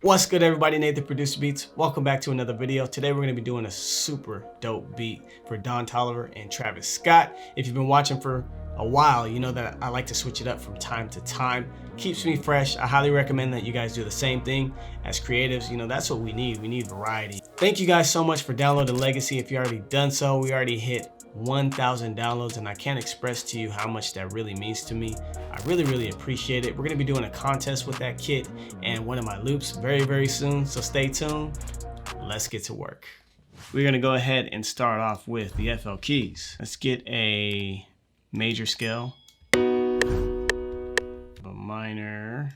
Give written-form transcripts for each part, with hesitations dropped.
What's good, everybody? Nathan Producer Beats. Welcome back to another video. Today we're going to be doing a super dope beat for Toliver and Travis Scott. If you've been watching for a while, you know that I like to switch it up from time to time. Keeps me fresh. I highly recommend that you guys do the same thing. As creatives, you know, that's what we need. We need variety. Thank you guys so much for downloading Legacy. If you already done so, we already hit 1,000 downloads, and I can't express to you how much that really means to me. I really appreciate it. We're going to be doing a contest with that kit and one of my loops very soon, so stay tuned. Let's get to work. We're going to go ahead and start off with the FL keys. Let's get a major scale, a minor,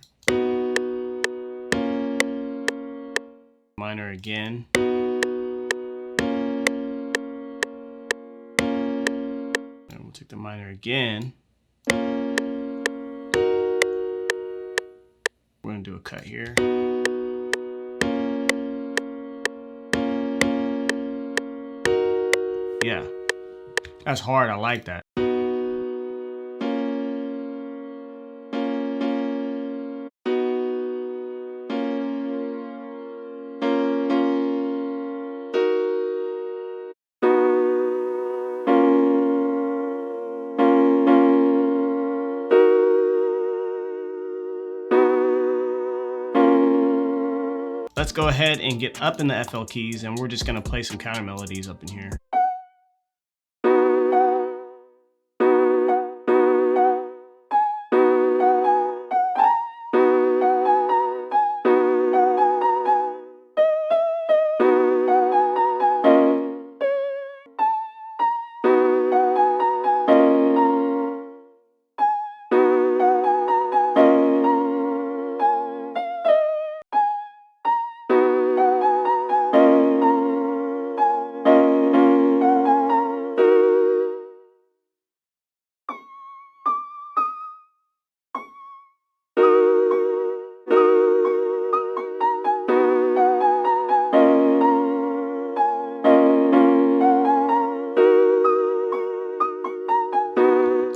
minor again, and we'll take the minor again. We're gonna do a cut here. Yeah, that's hard. I like that. Let's go ahead and get up in the FL keys, and we're just gonna play some counter melodies up in here.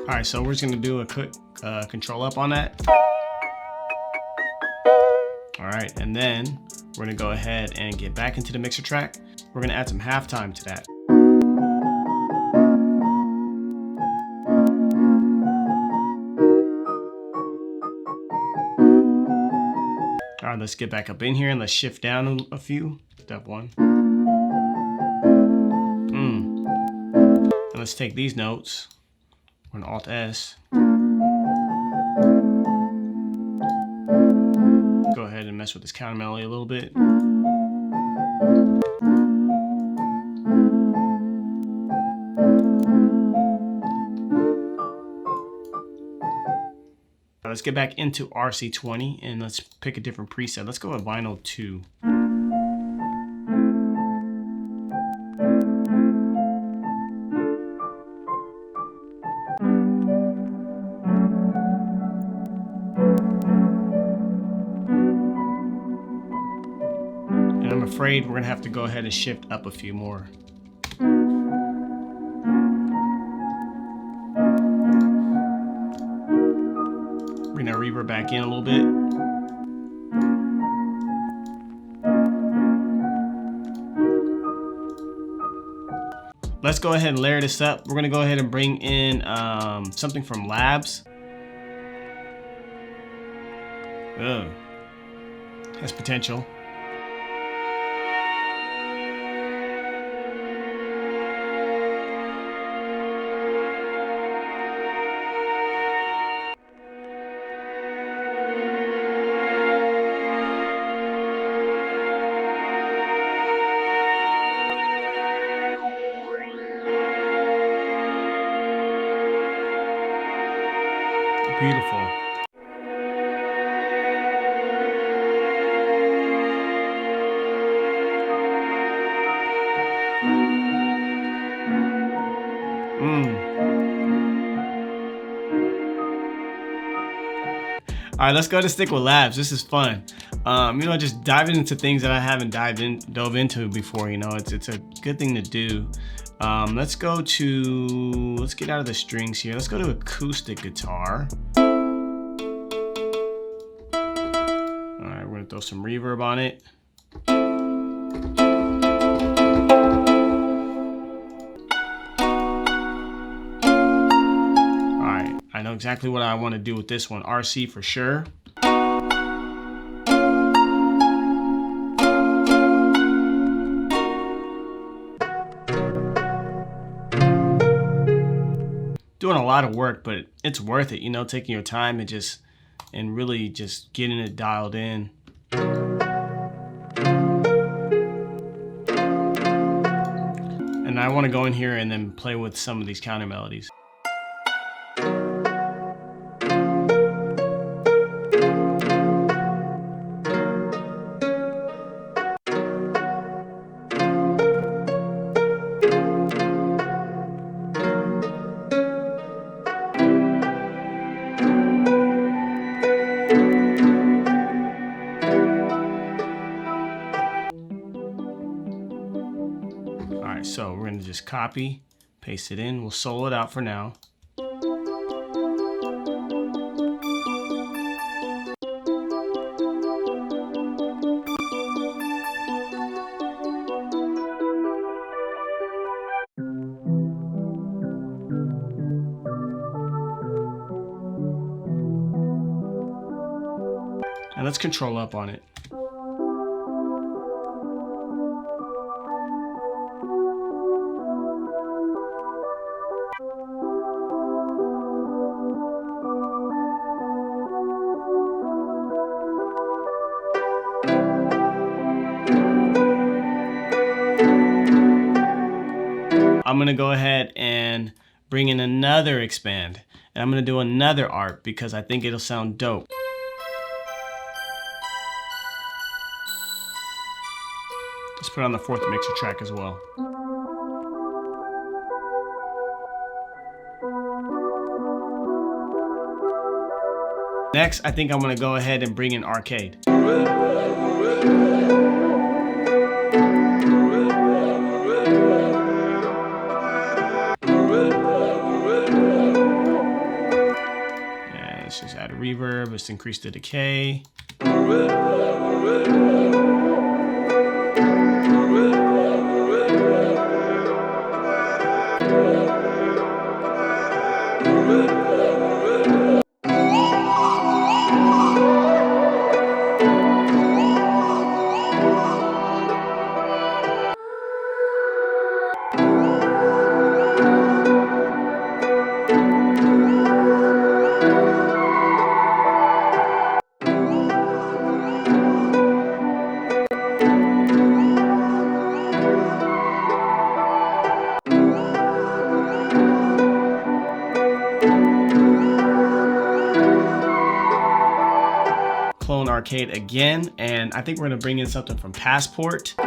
All right, so we're just gonna do a quick control up on that. All right, and then we're gonna go ahead and get back into the mixer track. We're gonna add some halftime to that. All right, let's get back up in here and let's shift down a few. Step one. And let's take these notes. We're gonna Alt S. Go ahead and mess with this counter melody a little bit. Let's get back into RC20 and let's pick a different preset. Let's go with Vinyl 2. And I'm afraid we're gonna have to go ahead and shift up a few more. We're gonna reverb back in a little bit. Let's go ahead and layer this up. We're gonna go ahead and bring in something from Labs. Oh, has potential. Beautiful. All right, let's go to stick with Labs. This is fun. You know, just diving into things that I haven't dove into before. You know, it's a good thing to do. Let's get out of the strings here. Let's go to acoustic guitar. All right, we're gonna Throw some reverb on it. Alright, I know exactly what I want to do with this one. RC for sure. Doing a lot of work, but it's worth it, you know, taking your time and really just getting it dialed in. And I want to go in here and then play with some of these counter melodies. Alright, so we're going to just copy, paste it in. We'll solo it out for now. And let's control up on it. I'm going to go ahead and bring in another expand. And I'm going to do another arp because I think it'll sound dope. Just put on the fourth mixer track as well. Next, I think I'm going to go ahead and bring in arcade. Let's just add a reverb. Let's increase the decay. Clone arcade again, and I think we're gonna bring in something from Passport. Ooh.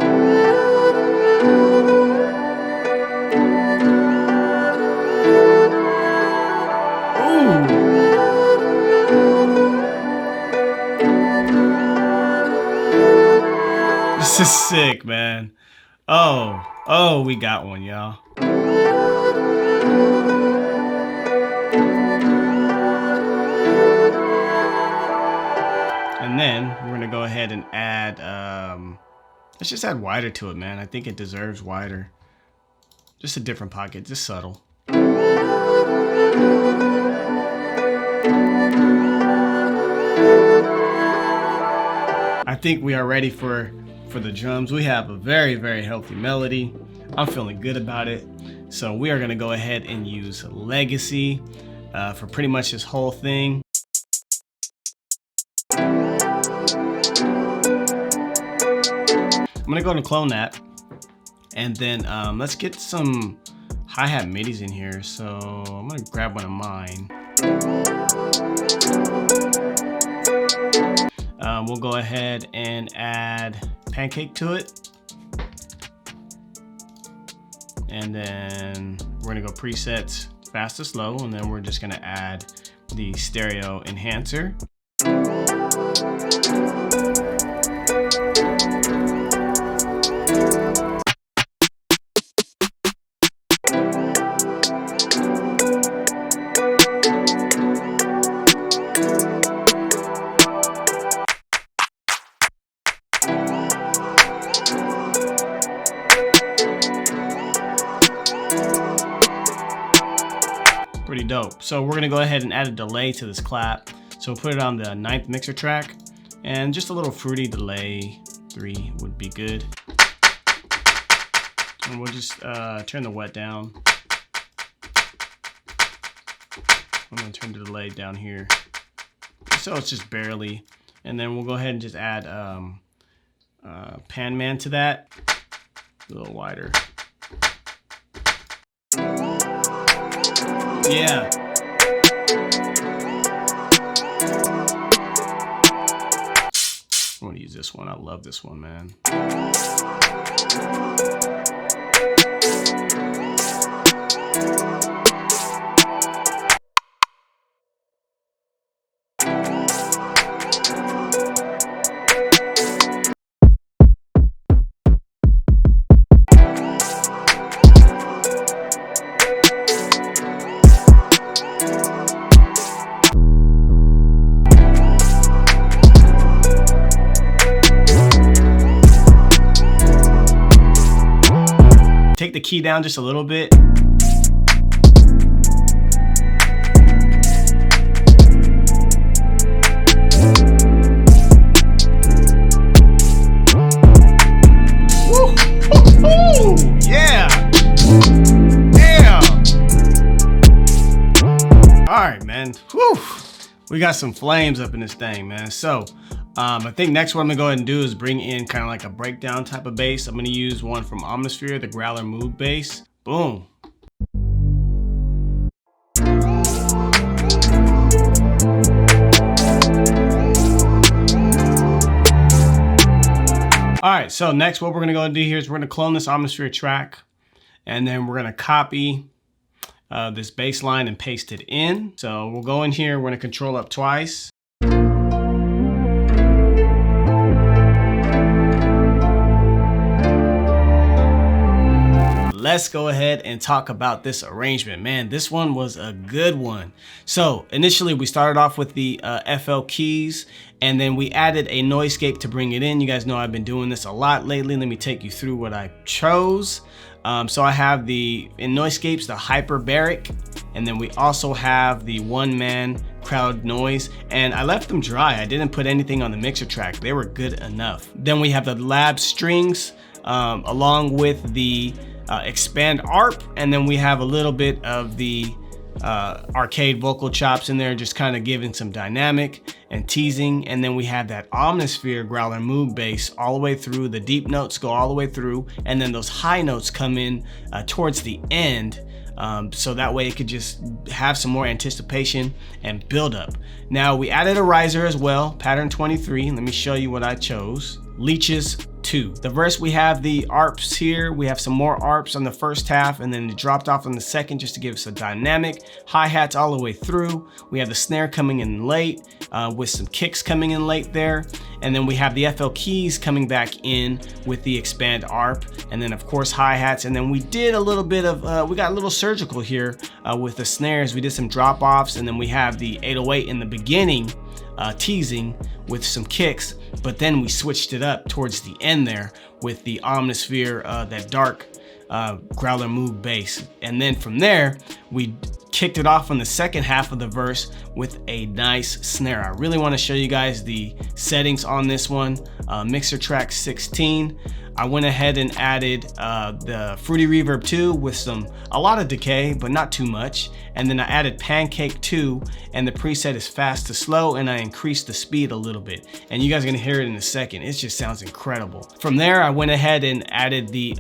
This is sick, man. Oh, we got one, y'all. And then we're gonna go ahead and add, let's just add wider to it, man. I think it deserves wider. Just a different pocket, just subtle. I think we are ready for the drums. We have a very, very healthy melody. I'm feeling good about it. So we are gonna go ahead and use Legacy for pretty much this whole thing. I'm gonna go and clone that, and then let's get some hi-hat midis in here. So I'm gonna grab one of mine. We'll go ahead and add Pancake to it, and then we're gonna go presets fast to slow, and then we're just gonna add the stereo enhancer. Pretty dope. So we're gonna go ahead and add a delay to this clap. So we'll put it on the 9th mixer track, and just a little fruity delay, 3 would be good. And we'll just turn the wet down. I'm gonna turn the delay down here, so it's just barely. And then we'll go ahead and just add pan man to that, a little wider. Yeah. I'm gonna use this one. I love this one, man. Take the key down just a little bit. Woo! Yeah! Damn! Alright, man. Whew! We got some flames up in this thing, man. So, I think next what I'm gonna go ahead and do is bring in kind of like a breakdown type of bass. I'm gonna use one from Omnisphere, the Growler Moog bass. Boom. All right, so next what we're gonna go and do here is we're gonna clone this Omnisphere track, and then we're gonna copy this bass line and paste it in. So we'll go in here, we're gonna control up twice. Let's go ahead and talk about this arrangement. Man, this one was a good one. So initially we started off with the FL keys, and then we added a noisescape to bring it in. You guys know I've been doing this a lot lately. Let me take you through what I chose. So I have in noisescapes, the hyperbaric, and then we also have the one-man crowd noise, and I left them dry. I didn't put anything on the mixer track. They were good enough. Then we have the lab strings along with the expand arp, and then we have a little bit of the arcade vocal chops in there, just kind of giving some dynamic and teasing. And then we have that Omnisphere Growler Moog bass all the way through. The deep notes go all the way through, and then those high notes come in towards the end, so that way it could just have some more anticipation and build up. Now we added a riser as well, pattern 23. Let me show you what I chose. Leeches 2. The verse, we have the arps here. We have some more arps on the first half, and then it dropped off on the second just to give us a dynamic. Hi-hats all the way through. We have the snare coming in late with some kicks coming in late there. And then we have the FL keys coming back in with the expand arp, and then of course hi-hats. And then we did a little bit of, we got a little surgical here with the snares. We did some drop-offs, and then we have the 808 in the beginning teasing with some kicks, but then we switched it up towards the end there with the Omnisphere, that dark Growler Moog bass. And then from there, we kicked it off on the second half of the verse with a nice snare. I really want to show you guys the settings on this one. Mixer track 16. I went ahead and added the Fruity Reverb 2 with a lot of decay, but not too much. And then I added Pancake 2, and the preset is fast to slow, and I increased the speed a little bit. And you guys are gonna hear it in a second. It just sounds incredible. From there, I went ahead and added the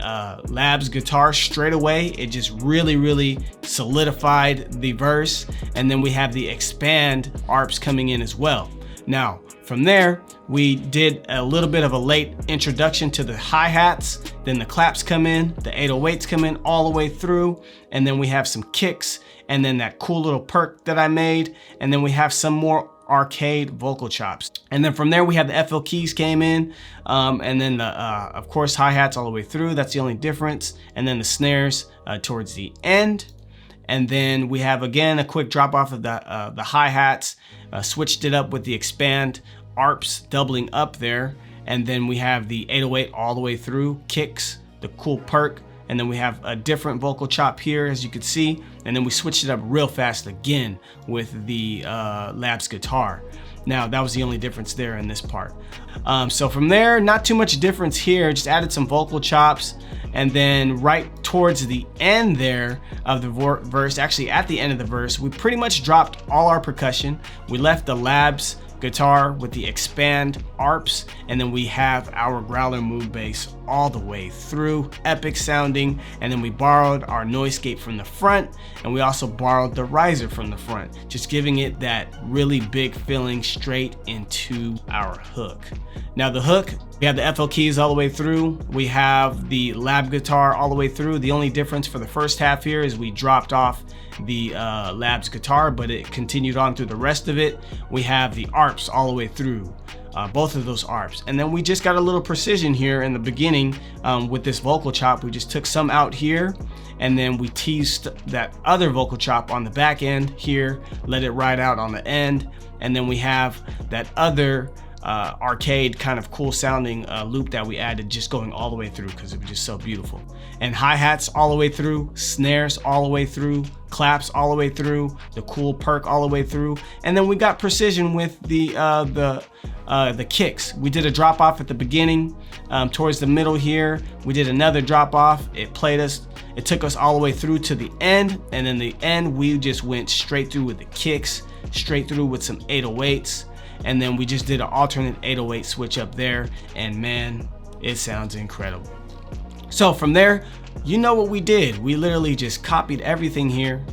Labs guitar straight away. It just really solidified the verse. And then we have the expand arps coming in as well. Now, from there, we did a little bit of a late introduction to the hi-hats, then the claps come in, the 808s come in all the way through, and then we have some kicks, and then that cool little perk that I made, and then we have some more arcade vocal chops. And then from there, we have the FL keys came in, and then of course, hi-hats all the way through. That's the only difference. And then the snares towards the end. And then we have, again, a quick drop off of the hi-hats, switched it up with the expand arps doubling up there. And then we have the 808 all the way through, kicks, the cool perk, and then we have a different vocal chop here, as you can see, and then we switched it up real fast again with the Labs guitar. Now, that was the only difference there in this part. So from there, not too much difference here, just added some vocal chops, and then right towards the end there of the verse, actually at the end of the verse, we pretty much dropped all our percussion. We left the Labs guitar with the expand arps, and then we have our growler move bass all the way through, epic sounding. And then we borrowed our noise gate from the front, and we also borrowed the riser from the front, just giving it that really big feeling straight into our hook. Now the hook, we have the FL keys all the way through, we have the lab guitar all the way through. The only difference for the first half here is we dropped off the Labs guitar, but it continued on through the rest of it. We have the arps all the way through, both of those arps. And then we just got a little precision here in the beginning with this vocal chop. We just took some out here, and then we teased that other vocal chop on the back end here, let it ride out on the end. And then we have that other arcade kind of cool sounding loop that we added, just going all the way through because it was just so beautiful. And hi-hats all the way through, snares all the way through, claps all the way through, the cool perk all the way through. And then we got precision with the kicks. We did a drop off at the beginning, towards the middle here. We did another drop off. It took us all the way through to the end, and then the end we just went straight through with the kicks, straight through with some 808s. And then we just did an alternate 808 switch up there, and man, it sounds incredible. So from there, you know what we did. We literally just copied everything here,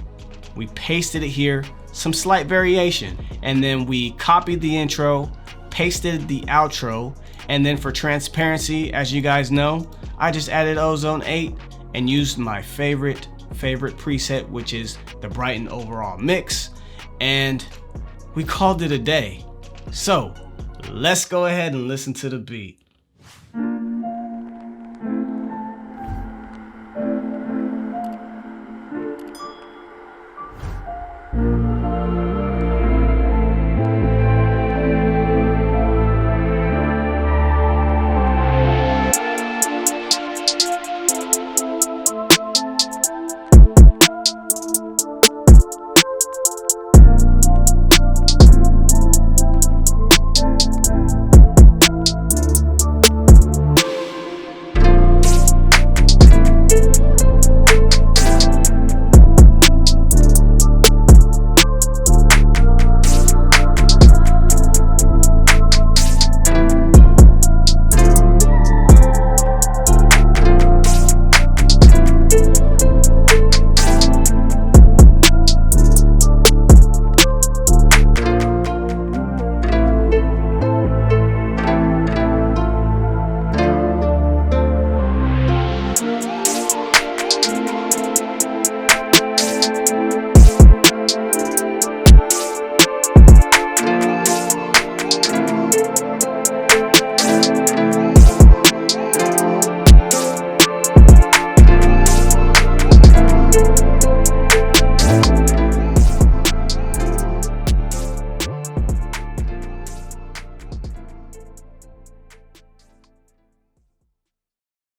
we pasted it here, some slight variation, and then we copied the intro, pasted the outro, and then for transparency, as you guys know, I just added Ozone 8 and used my favorite preset, which is the Brighten Overall Mix, and we called it a day. So let's go ahead and listen to the beat.